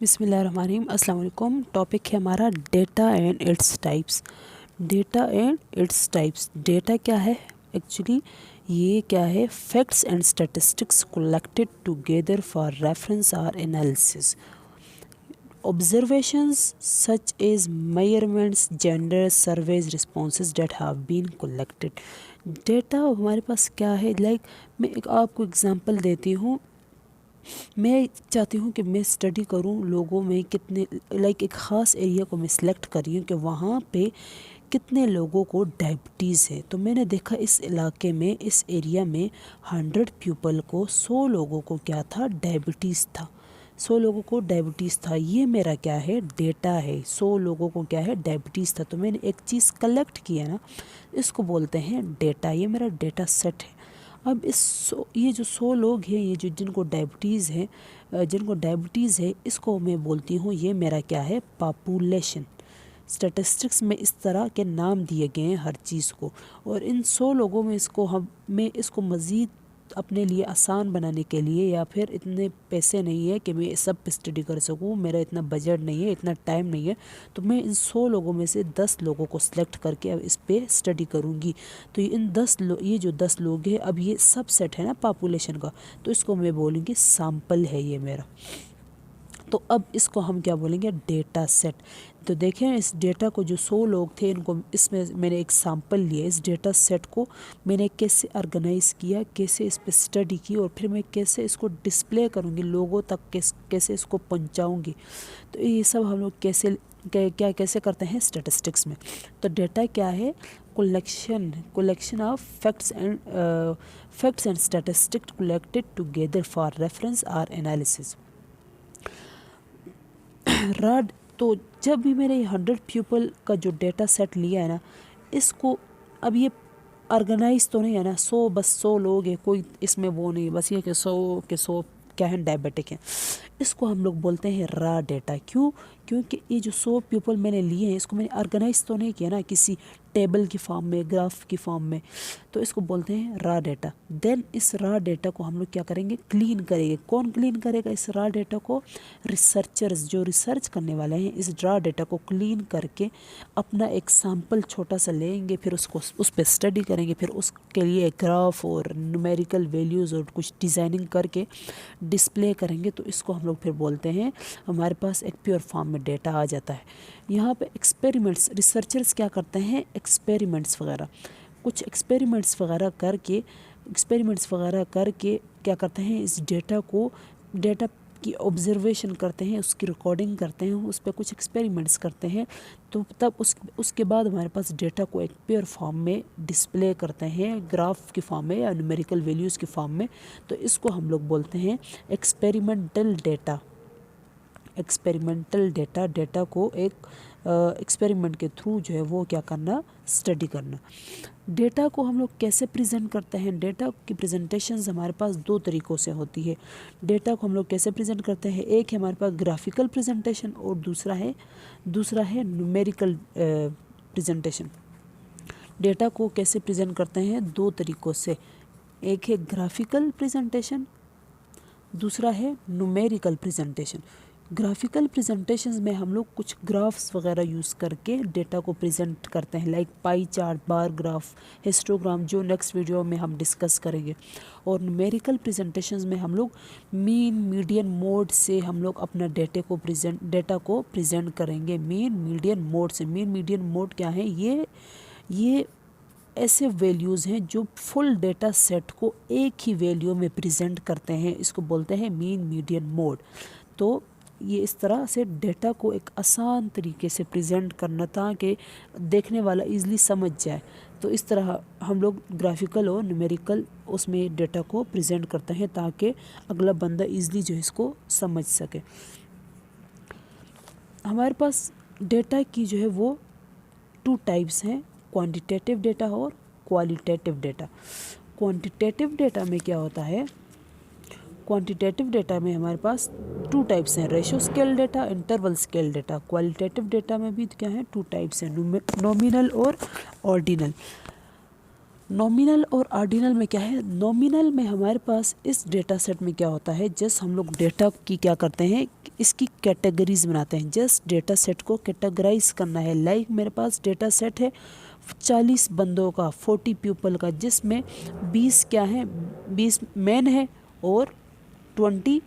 बिस्मिल्लाहिर्रहमानिर्रहीम। अस्सलाम वालेकुम। टॉपिक है हमारा data and its types. Data and its types. Data क्या है एक्चुअली? ये क्या है? Facts and statistics collected together for reference और analysis. Observations such as measurements, gender, surveys, responses that have been collected. Data हमारे पास क्या है? मैं एक आपको एग्जांपल देती हूँ। मैं चाहती हूँ कि मैं स्टडी करूँ लोगों में कितने एक ख़ास एरिया को मैं सिलेक्ट करी हूँ कि वहाँ पे कितने लोगों को डायबिटीज़ है। तो मैंने देखा इस इलाके में, इस एरिया में 100 पीपल को, 100 लोगों को क्या था? डायबिटीज़ था। 100 लोगों को डायबिटीज़ था। ये मेरा क्या है? डेटा है। 100 लोगों को क्या है? डायबिटीज़ था। तो मैंने एक चीज़ कलेक्ट किया ना, इसको बोलते हैं डेटा। ये मेरा डेटा सेट है। अब ये जो 100 लोग हैं, ये जो जिनको डायबिटीज़ है, इसको मैं बोलती हूँ ये मेरा क्या है? पॉपुलेशन। स्टैटिस्टिक्स में इस तरह के नाम दिए गए हैं हर चीज़ को। और इन 100 लोगों में मैं इसको मज़ीद अपने लिए आसान बनाने के लिए, या फिर इतने पैसे नहीं है कि मैं सब पे स्टडी कर सकूँ, मेरा इतना बजट नहीं है, इतना टाइम नहीं है, तो मैं इन 100 लोगों में से 10 लोगों को सिलेक्ट करके अब इस पे स्टडी करूँगी। तो ये जो 10 लोग हैं, अब ये सब सेट है ना पॉपुलेशन का, तो इसको मैं बोलूँगी सैम्पल है ये मेरा। तो अब इसको हम क्या बोलेंगे? Data set. तो देखें इस डेटा को, जो 100 लोग थे, इनको इसमें मैंने एक सैम्पल लिया। इस डेटा सेट को मैंने कैसे ऑर्गेनाइज़ किया, कैसे इस पर स्टडी की, और फिर मैं कैसे इसको डिस्प्ले करूँगी लोगों तक, कैसे इसको पहुँचाऊँगी। तो ये सब हम लोग कैसे करते हैं स्टैटिस्टिक्स में। तो डेटा क्या है? Collection of facts and statistics collected together for reference और एनालिसिस। राड तो जब भी मैंने 100 पीपल का जो डेटा सेट लिया है ना, इसको अब ये ऑर्गेनाइज तो नहीं है ना, 100 लोग हैं, कोई इसमें वो नहीं, बस ये कि 100 के 100 क्या है? डायबिटिक हैं। इसको हम लोग बोलते हैं रा डेटा। क्यों? क्योंकि ये जो 100 पीपल मैंने लिए हैं, इसको मैंने ऑर्गेनाइज तो नहीं किया ना किसी टेबल की फॉर्म में, ग्राफ की फॉर्म में, तो इसको बोलते हैं रा डेटा। देन इस रा डेटा को हम लोग क्या करेंगे? क्लीन करेंगे। कौन क्लीन करेगा इस रा डेटा को? रिसर्चर्स, जो रिसर्च करने वाले हैं, इस रा डेटा को क्लीन करके अपना एक सैम्पल छोटा सा लेंगे, फिर उसको उस पर स्टडी करेंगे, फिर उसके लिए ग्राफ और न्यूमेरिकल वैल्यूज़ और कुछ डिज़ाइनिंग करके डिस्प्ले करेंगे। तो इसको हम लोग फिर बोलते हैं, हमारे पास एक प्योर फॉर्म में डेटा आ जाता है। यहाँ पे एक्सपेरिमेंट्स, रिसर्चर्स क्या करते हैं? एक्सपेरिमेंट्स वगैरह करके क्या करते हैं? इस डेटा की ऑब्जर्वेशन करते हैं, उसकी रिकॉर्डिंग करते हैं, उस पर कुछ एक्सपेरिमेंट्स करते हैं। तो तब उसके बाद हमारे पास डेटा को एक पेयर फॉर्म में डिस्प्ले करते हैं, ग्राफ की फॉर्म में या न्यूमेरिकल वैल्यूज़ की फॉर्म में। तो इसको हम लोग बोलते हैं एक्सपेरिमेंटल डेटा। डेटा को एक एक्सपेरिमेंट के थ्रू जो है वो क्या करना? स्टडी करना। डेटा को हम लोग कैसे प्रेजेंट करते हैं? डेटा की प्रेजेंटेशंस हमारे पास 2 तरीक़ों से होती है। डेटा को हम लोग कैसे प्रेजेंट करते हैं? एक है हमारे पास ग्राफिकल प्रेजेंटेशन, और दूसरा है न्यूमेरिकल प्रेजेंटेशन। डेटा को कैसे प्रेजेंट करते हैं? 2 तरीक़ों से। एक है ग्राफिकल प्रेजेंटेशन, दूसरा है न्यूमेरिकल प्रेजेंटेशन। ग्राफिकल प्रेजेंटेशंस में हम लोग कुछ ग्राफ्स वगैरह यूज़ करके डेटा को प्रेजेंट करते हैं, like pie chart, bar graph, histogram, जो नेक्स्ट वीडियो में हम डिस्कस करेंगे। और न्यूमेरिकल प्रेजेंटेशंस में हम लोग मीन मीडियन मोड से हम लोग अपना डेटा को प्रेजेंट करेंगे। मीन मीडियन मोड से। मीन मीडियन मोड क्या है? ये ऐसे वैल्यूज़ हैं जो फुल डेटा सेट को एक ही वैल्यू में प्रेजेंट करते हैं, इसको बोलते हैं मीन मीडियन मोड। तो ये इस तरह से डेटा को एक आसान तरीके से प्रेजेंट करना, ताकि देखने वाला इजीली समझ जाए। तो इस तरह हम लोग ग्राफिकल और न्यूमेरिकल उसमें डेटा को प्रेजेंट करते हैं, ताकि अगला बंदा इजीली जो इसको समझ सके। हमारे पास डेटा की जो है वो 2 टाइप्स हैं, क्वांटिटेटिव डेटा और क्वालिटेटिव डेटा। क्वांटिटेटिव डेटा में क्या होता है? क्वांटिटेटिव डेटा में हमारे पास 2 टाइप्स हैं, ratio scale data, interval scale data. Qualitative data में भी क्या है? 2 टाइप्स हैं, नॉमिनल और ऑर्डिनल। नॉमिनल और ऑर्डिनल में क्या है, नॉमिनल में हमारे पास इस डेटा सेट में क्या होता है, जस्ट हम लोग डेटा की क्या करते हैं, इसकी कैटेगरीज बनाते हैं। जस्ट डेटा सेट को कैटेगराइज करना है। लाइक मेरे पास डेटा सेट है 40 बंदों का, 40 पीपल का, जिसमें 20 क्या है, 20 मैन है और 20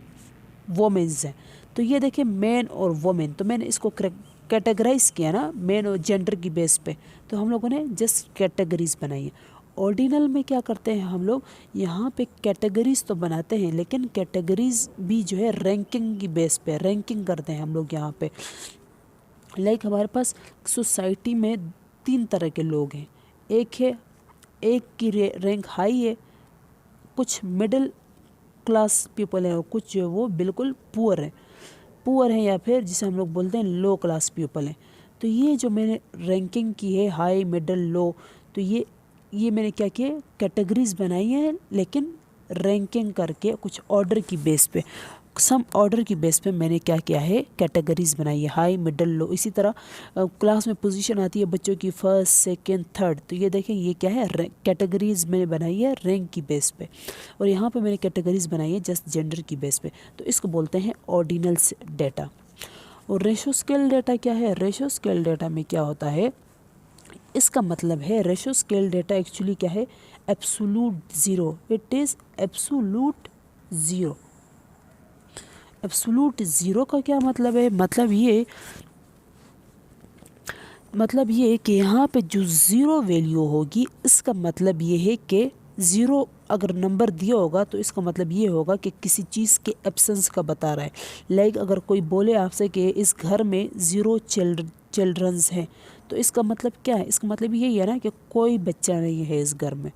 वोमेंस हैं। तो ये देखिए मैन और वोमेन, तो मैंने इसको कैटेगराइज किया ना मैन और जेंडर की बेस पे, तो हम लोगों ने जस्ट कैटेगरीज बनाई है। ऑर्डिनल में क्या करते हैं हम लोग, यहाँ पे कैटेगरीज तो बनाते हैं लेकिन कैटेगरीज भी जो है रैंकिंग की बेस पे रैंकिंग करते हैं हम लोग यहाँ पे। लाइक हमारे पास सोसाइटी में 3 तरह के लोग हैं। एक की रैंक हाई है, कुछ मिडिल क्लास पीपल हैं और कुछ जो है वो बिल्कुल पुअर हैं या फिर जिसे हम लोग बोलते हैं लो क्लास पीपल हैं। तो ये जो मैंने रैंकिंग की है हाई मिडिल लो, तो ये मैंने क्या किया, कैटेगरीज बनाई है लेकिन रैंकिंग करके कुछ ऑर्डर की बेस पे, सम ऑर्डर की बेस पे मैंने क्या किया है, कैटेगरीज बनाई है हाई मिडिल लो। इसी तरह क्लास में पोजीशन आती है बच्चों की फर्स्ट सेकंड थर्ड, तो ये देखें ये क्या है, कैटेगरीज मैंने बनाई है रैंक की बेस पे। और यहाँ पे मैंने कैटेगरीज बनाई है जस्ट जेंडर की बेस पे, तो इसको बोलते हैं ऑर्डिनल डेटा। और रेशो स्केल डेटा क्या है, रेशो स्केल डेटा में क्या होता है, इसका मतलब है रेशो स्केल डेटा एक्चुअली क्या है, absolute zero, it is absolute zero. Absolute zero का क्या मतलब है, मतलब ये कि यहाँ पे जो ज़ीरो वैल्यू होगी, इसका मतलब ये है कि ज़ीरो अगर नंबर दिया होगा तो इसका मतलब ये होगा कि किसी चीज़ के एब्सेंस का बता रहा है। लाइक अगर कोई बोले आपसे कि इस घर में 0 चिल्ड्रंस हैं, तो इसका मतलब क्या है, इसका मतलब यही है ना कि कोई बच्चा नहीं है इस घर में।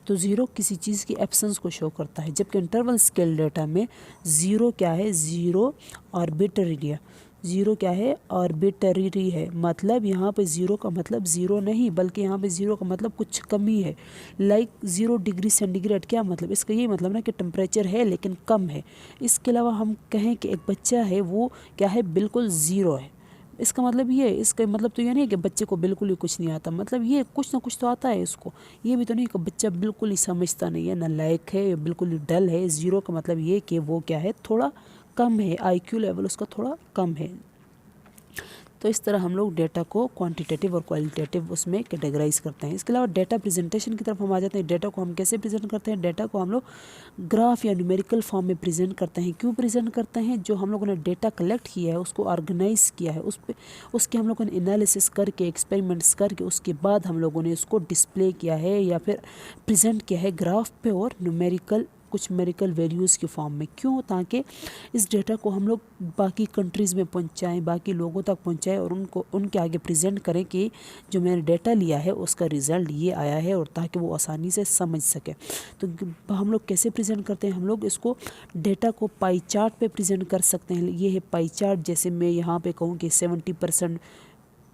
तो ज़ीरो किसी चीज़ की एब्सेंस को शो करता है, जबकि इंटरवल स्केल डेटा में ज़ीरो क्या है, ज़ीरो आर्बिट्रेरी है। ज़ीरो क्या है, आर्बिट्रेरी है। मतलब यहाँ पे ज़ीरो का मतलब ज़ीरो नहीं, बल्कि यहाँ पे ज़ीरो का मतलब कुछ कमी है। लाइक 0 डिग्री सेंटीग्रेड, क्या मतलब, इसका यही मतलब ना कि टेम्परेचर है लेकिन कम है। इसके अलावा हम कहें कि एक बच्चा है वो क्या है, बिल्कुल ज़ीरो है, इसका मतलब ये, इसका मतलब तो ये नहीं है कि बच्चे को बिल्कुल ही कुछ नहीं आता, मतलब ये कुछ ना कुछ तो आता है इसको। ये भी तो नहीं कि बच्चा बिल्कुल ही समझता नहीं है, नालायक है या बिल्कुल ही डल है। ज़ीरो का मतलब ये कि वो क्या है, थोड़ा कम है, आईक्यू लेवल उसका थोड़ा कम है। तो इस तरह हम लोग डेटा को क्वांटिटेटिव और क्वालिटेटिव उसमें कैटेगराइज करते हैं। इसके अलावा डेटा प्रेजेंटेशन की तरफ हम आ जाते हैं। डेटा को हम कैसे प्रेजेंट करते हैं, डेटा को हम लोग ग्राफ या न्यूमेरिकल फॉर्म में प्रेजेंट करते हैं। क्यों प्रेजेंट करते हैं, जो हम लोगों ने डेटा कलेक्ट किया है उसको ऑर्गेनाइज किया है, उसके हम लोगों ने एनालिसिस करके एक्सपेरिमेंट्स करके उसके बाद हम लोगों ने उसको डिस्प्ले किया है या फिर प्रेजेंट किया है ग्राफ पे और न्यूमेरिकल कुछ न्यूमेरिकल वैल्यूज़ के फॉर्म में। क्यों, ताकि इस डेटा को हम लोग बाकी कंट्रीज़ में पहुंचाएं, बाकी लोगों तक पहुंचाएं और उनको उनके आगे प्रेजेंट करें कि जो मैंने डेटा लिया है उसका रिज़ल्ट ये आया है, और ताकि वो आसानी से समझ सके। तो हम लोग कैसे प्रेजेंट करते हैं, हम लोग इसको डेटा को पाई चार्ट पे प्रेजेंट कर सकते हैं। ये है पाई चार्ट, जैसे मैं यहाँ पे कहूँ कि 70%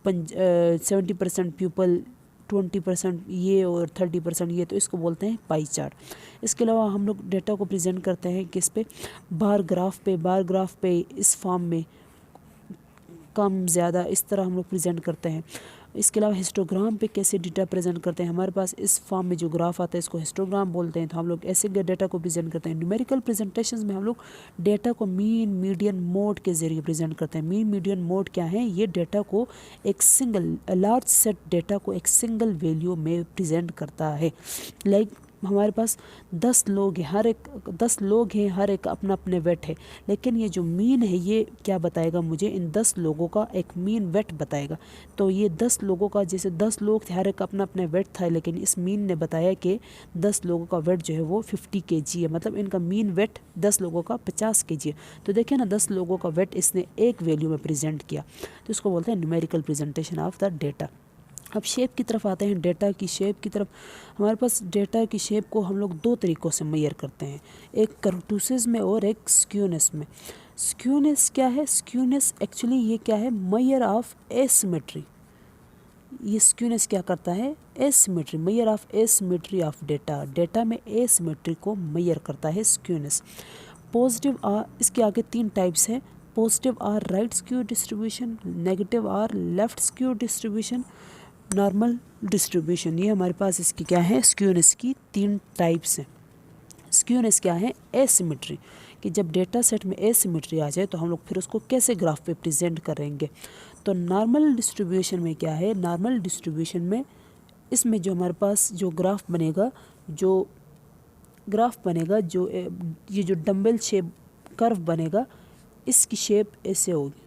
70% पीपल, 20% ये और 30% ये, तो इसको बोलते हैं पाई चार्ट। इसके अलावा हम लोग डेटा को प्रेजेंट करते हैं किस पे, बार ग्राफ पे इस फॉर्म में कम ज़्यादा इस तरह हम लोग प्रेजेंट करते हैं। इसके अलावा हिस्टोग्राम पे कैसे डेटा प्रेजेंट करते हैं, हमारे पास इस फॉर्म में जो ग्राफ आता है इसको हिस्टोग्राम बोलते हैं, तो हम लोग ऐसे डेटा को प्रेजेंट करते हैं। न्यूमेरिकल प्रेजेंटेशंस में हम लोग डेटा को मीन मीडियन मोड के ज़रिए प्रेजेंट करते हैं। मीन मीडियन मोड क्या है, ये डेटा को एक सिंगल लार्ज सेट डेटा को एक सिंगल वैल्यू में प्रेजेंट करता है। लाइक हमारे पास 10 लोग हैं, हर एक अपना अपने वेट है, लेकिन ये जो मीन है ये क्या बताएगा मुझे, इन 10 लोगों का एक मीन वेट बताएगा। तो ये 10 लोगों का, जैसे 10 लोग थे, हर एक अपना अपना वेट था, लेकिन इस मीन ने बताया कि 10 लोगों का वेट जो है वो 50 kg है, मतलब इनका मीन वेट 10 लोगों का 50 kg है। तो देखिए ना, 10 लोगों का वेट इसने एक वैल्यू में प्रेजेंट किया, तो इसको बोलते हैं numerical presentation of the data. अब शेप की तरफ आते हैं, डेटा की शेप की तरफ। हमारे पास डेटा की शेप को हम लोग 2 तरीक़ों से मेजर करते हैं, एक कर्टुसिस में और एक स्क्यूनेस में। स्क्यूनेस क्या है, स्क्यूनेस एक्चुअली ये क्या है, मेजर ऑफ एसिमेट्री। ये स्क्यूनेस क्या करता है, asymmetry, measure of asymmetry of data में एसिमेट्री को मेजर करता है स्क्यूनेस। पॉजिटिव आर, इसके आगे 3 टाइप्स हैं, positive or right skew distribution, negative or left skew distribution, normal distribution, ये हमारे पास इसकी क्या है, स्क्यूनेस की 3 टाइप्स हैं। स्क्यूनेस क्या है, एसिमेट्री, कि जब डेटा सेट में एसिमेट्री आ जाए तो हम लोग फिर उसको कैसे ग्राफ पे प्रेजेंट करेंगे। तो नॉर्मल डिस्ट्रीब्यूशन में क्या है, नॉर्मल डिस्ट्रीब्यूशन में इसमें जो हमारे पास जो ग्राफ बनेगा, जो ये जो डंबल शेप कर्व बनेगा, इसकी शेप ऐसे होगी,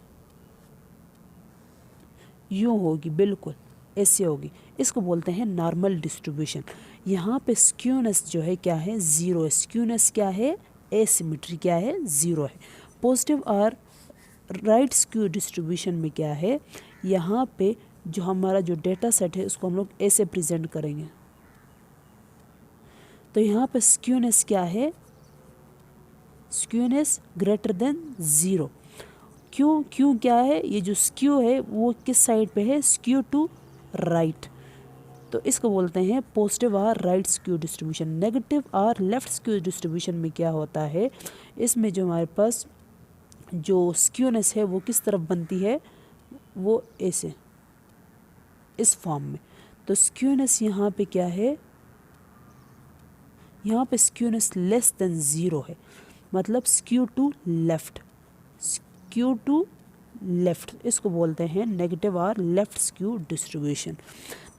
यूँ होगी, बिल्कुल ऐसे होगी। इसको बोलते हैं नॉर्मल डिस्ट्रीब्यूशन। यहाँ पे स्क्यूनेस जो है क्या है, ज़ीरो है। स्क्यूनेस क्या है, एसिमेट्री क्या है, ज़ीरो है। पॉजिटिव और राइट स्क्यू डिस्ट्रीब्यूशन में क्या है, यहाँ पे जो हमारा जो डेटा सेट है उसको हम लोग ऐसे प्रेजेंट करेंगे। तो यहाँ पे स्क्यूनेस क्या है, स्क्यूनेस ग्रेटर देन ज़ीरो। क्यों क्या है, ये जो स्क्यू है वो किस साइड पे है, स्क्यू टू राइट। तो इसको बोलते हैं पॉजिटिव और राइट स्क्यू डिस्ट्रीब्यूशन। नेगेटिव और लेफ्ट स्क्यू डिस्ट्रीब्यूशन में क्या होता है, इसमें जो हमारे पास जो स्क्यूनेस है वो किस तरफ बनती है, वो ऐसे, इस फॉर्म में। तो स्क्यूनेस यहाँ पे क्या है, यहाँ पे स्क्यूनेस लेस देन ज़ीरो है, मतलब skew to left, skew to left, इसको बोलते हैं नेगेटिव और लेफ्ट स्क्यू डिस्ट्रीब्यूशन।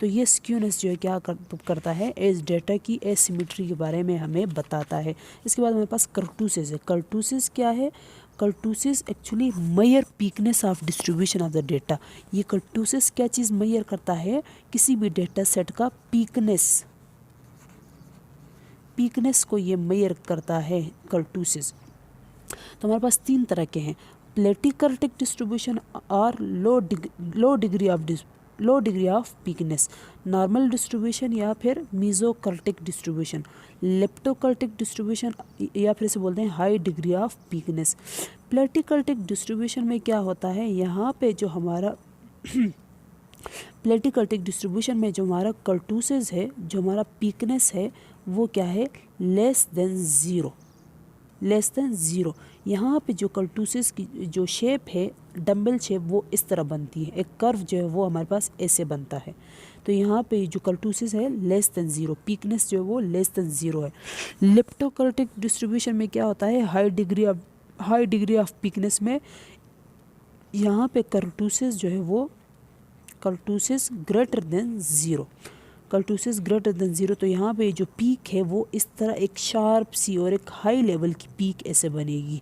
तो ये स्क्यूनेस जो है क्या करता है, इस डेटा की एसिमेट्री के बारे में हमें बताता है। इसके बाद हमारे पास कर्टूसिस है। कर्टूसिस क्या है, kurtosis actually measure peakness of distribution of the data. ये कर्टूसिस क्या चीज़ मेजर करता है, किसी भी डेटा सेट का पीकनेस को ये मेजर करता है कर्टूसिस। तो हमारे पास 3 तरह के हैं, प्लेटिकर्टिक डिस्ट्रीब्यूशन और लो डिग्री ऑफ पीकनेस, नॉर्मल डिस्ट्रीब्यूशन या फिर मीजोकर्टिक डिस्ट्रीब्यूशन, लेप्टोकर्टिक डिस्ट्रीब्यूशन या फिर इसे बोलते हैं हाई डिग्री ऑफ पीकनेस। प्लेटिकर्टिक डिस्ट्रीब्यूशन में क्या होता है, यहाँ पे जो हमारा प्लेटिकर्टिक डिस्ट्रीब्यूशन में जो हमारा कर्टूसिस है, जो हमारा पीकनेस है वो क्या है, लेस देन ज़ीरो। यहाँ पे जो कर्टूसिस की जो शेप है, डंबल शेप, वो इस तरह बनती है। एक कर्व जो है वो हमारे पास ऐसे बनता है। तो यहाँ पे जो कर्टूसिस है लेस देन ज़ीरो, पीकनेस जो है वो लेस देन ज़ीरो है। लेप्टोकर्टिक डिस्ट्रीब्यूशन में क्या होता है, हाई डिग्री ऑफ पीकनेस में यहाँ पे कर्टूसिस जो है वो kurtosis greater than zero, kurtosis greater than zero. तो यहाँ पे जो पीक है वो इस तरह एक शार्प सी और एक हाई लेवल की पीक ऐसे बनेगी,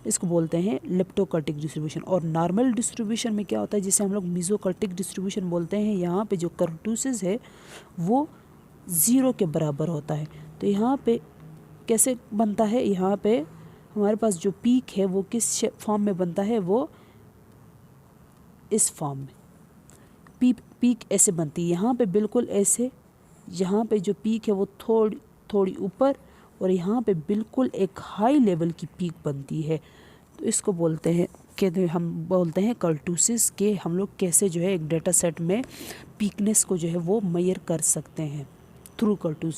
इसको बोलते हैं लेप्टोकर्टिक डिस्ट्रीब्यूशन। और नॉर्मल डिस्ट्रीब्यूशन में क्या होता है, जिसे हम लोग मीजोकर्टिक डिस्ट्रीब्यूशन बोलते हैं, यहाँ पे जो कर्टूसिस है वो ज़ीरो के बराबर होता है। तो यहाँ पे कैसे बनता है, यहाँ पे हमारे पास जो पीक है वो किस फॉर्म में बनता है, वो इस फॉर्म में पीक ऐसे बनती है। यहाँ पे बिल्कुल ऐसे, यहाँ पे जो पीक है वो थोड़ी ऊपर, और यहाँ पे बिल्कुल एक हाई लेवल की पीक बनती है। तो इसको बोलते हैं कि हम बोलते हैं कर्टूसिस के हम लोग कैसे जो है एक डेटा सेट में पीकनेस को जो है वो मेजर कर सकते हैं थ्रू कर्टूसिस।